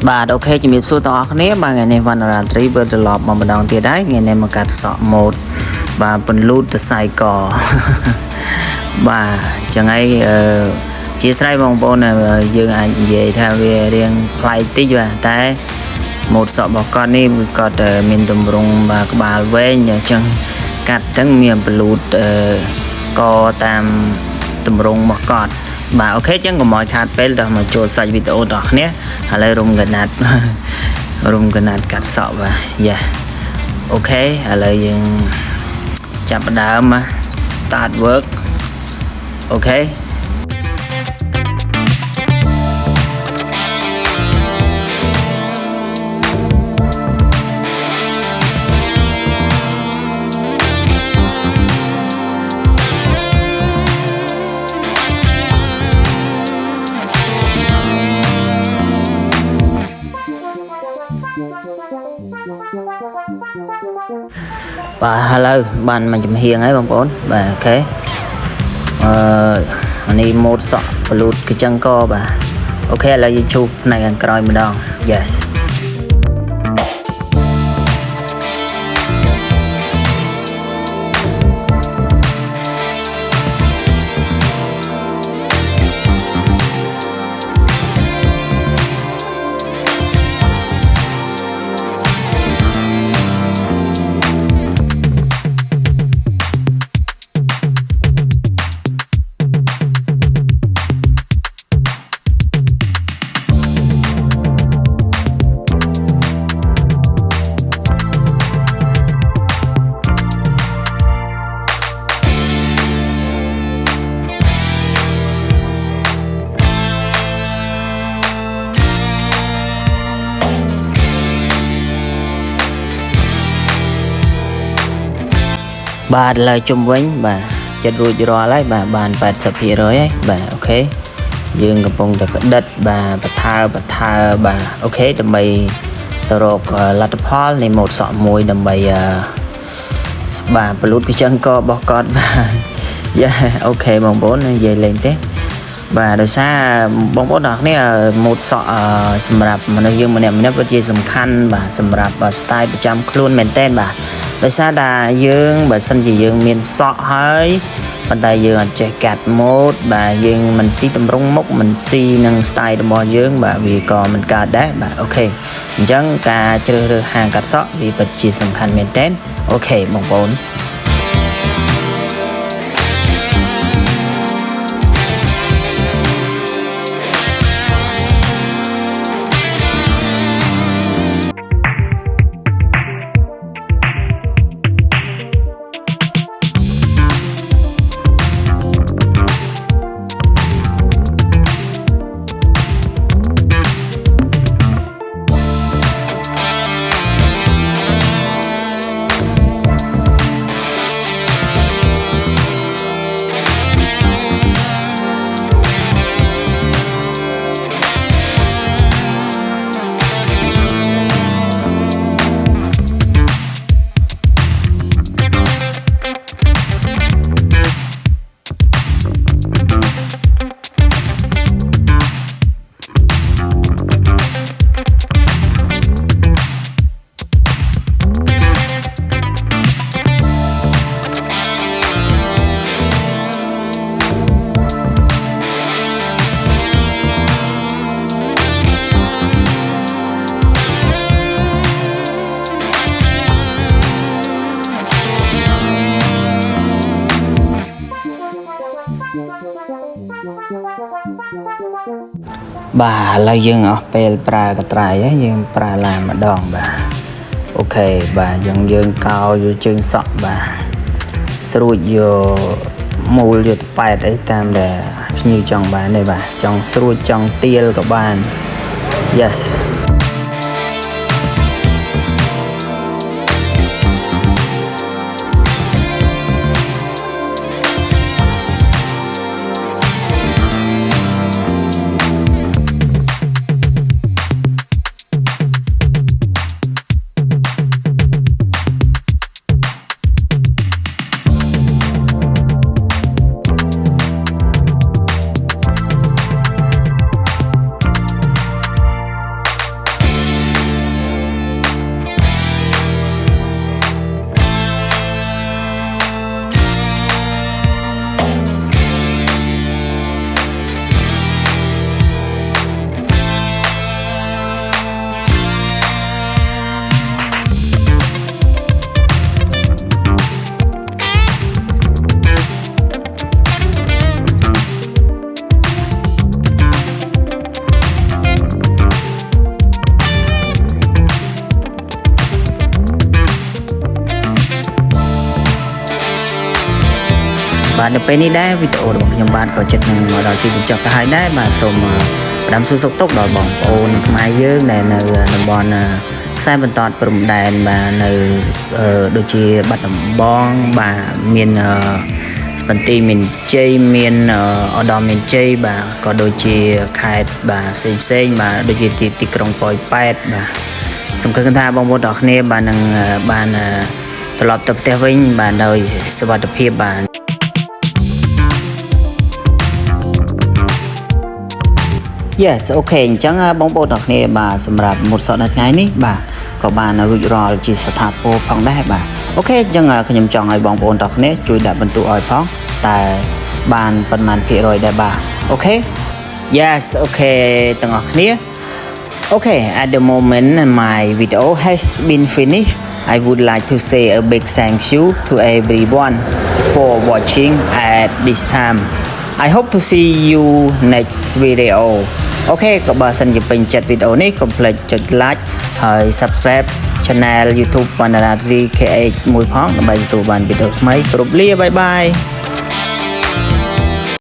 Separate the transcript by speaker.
Speaker 1: បាទអូខេជំរាបសួរទាំងអស់គ្នាបាទថ្ងៃនេះវណ្ណរាត្រីវិលត្រឡប់មកម្ដងទៀតហើយថ្ងៃនេះមកកាត់សក់ម៉ូតបាទពន្លូតទៅសាយកបាទចឹងហើយជាស្រ័យបងប្អូនយើងអាចនិយាយថាវារៀងប្លែកតិចបាទតែម៉ូតសក់របស់គាត់នេះគឺគាត់មានទម្រង់បាទក្បាលវែងអញ្ចឹងកាត់ទាំងមានពន្លូតកតាមទម្រង់របស់គាត់បាទអូខេចឹងកុំឲ្យខាតពេលដល់មកចូលសាច់វីដេអូដល់គ្នាឥឡូវរុំកណាត់កាត់សក់បាទយ៉ាអូខេឥឡូវយើងចាប់ផ្ដើម start work អូខេបាទឥឡូវបានមកចំហៀងហើយបងប្អូនបាទអូខេនេះម៉ូតសក់បលូតកញ្ចឹងកបាទអូខេឥឡូវយើងជួបផ្នែកខាងក្រោយម្ដង yesបាទឡើយជុំវិញបាទចិត្តរួចរាល់ហើយបាទបាន 80% ហើយបាទអូខេយើងកំពុងតែក្តិតបាទបន្ថើបាទអូខេដើម្បីទៅរកលទ្ធផលនៃម៉ូតសក់មួយដើម្បីបាទបលូតកញ្ចឹងករបស់គាត់បាទយ៉ាអូខេបងប្អូននិយាយលេងទេបាទដោយសារបងប្អូនទាំងគ្នាម៉ូតសក់សម្រាប់មនុស្សយើងម្នាក់ពិតជាសំខាន់បាទសម្រាប់ style ប្រចាំខ្លួនមែនតើបាទដោយសារតែយើងបើសិនជាយើងមានសក់ហើយប៉ុន្តែយើងអត់ចេះកាត់ម៉ូតបាទយើងមិនស៊ីតម្រង់មុខមិនស៊ីនឹង style របស់យើងបាទវាក៏មិនកើតដែរបាទអូខេអញ្ចឹងការជ្រើសរើសហាងកាត់សក់វាពិតជាសំខាន់មែនតើអូខេបងប្អូនបាទឥឡូវយើងអស់ពេលប្រើកត្រៃហើយយើងប្រើឡានម្ដងបាទអូខេបាទយើងកោយកជើងសក់បាទស្រួចយកមូលយកតប៉ែតអីតាមដែលភ្ញៀវចង់បានទេបាទចង់ស្រួចចង់ទាលក៏បាន yes បាទនៅពេលនេះដែរវីដេអូរបស់ខ្ញុំបាទក៏ចិត្តនឹងមកដល់ទីបញ្ចប់ទៅហើយដែរបាទសូមផ្ដាំសួរសុខទុក្ខដល់បងប្អូនខ្មែរយើងដែលនៅតំបន់ខ្សែបន្ទាត់ព្រំដែនបាទនៅដូចជាបាត់ដំបងបាទមានបន្ទាយមានជ័យមានឧត្តរមានជ័យបាទក៏ដូចជាខេត្តបាទផ្សេងបាទដូចជាទីក្រុងប៉ោយប៉ែតបាទសង្ឃឹមថាបងប្អូនទាំងគ្នាបាទនឹងបានត្រឡប់ទៅផ្ទះវិញបាទដោយសុវត្ថិភាពបាទYes អូខេអញ្ចឹងបងប្អូនទាំងគ្នាបាទសម្រាប់មុតសក់នៅថ្ងៃនេះបាទក៏បានរួចរាល់ជាស្ថាពរផងដែរបាទអូខេអញ្ចឹងខ្ញុំចង់ឲ្យបងប្អូនទាំងគ្នាជួយដាក់បន្ទុកឲ្យផងតែបានប៉ុន្មានភាគរយដែរបាទអូខេ Yes អូខេទាំងអស់គ្នាOkay, at the moment my video has been finished. I would like to say a big thank you to everyone for watching at this time. I hope to see you next video. Okay ក៏បើសិនជាពេញចិត្តវីដេអូនេះកុំភ្លេចចុច like ហើយ subscribe channel YouTube Panarati KH មួយផងដើម្បីទទួលបានវីដេអូថ្មីគ្រប់លាបាយបាយ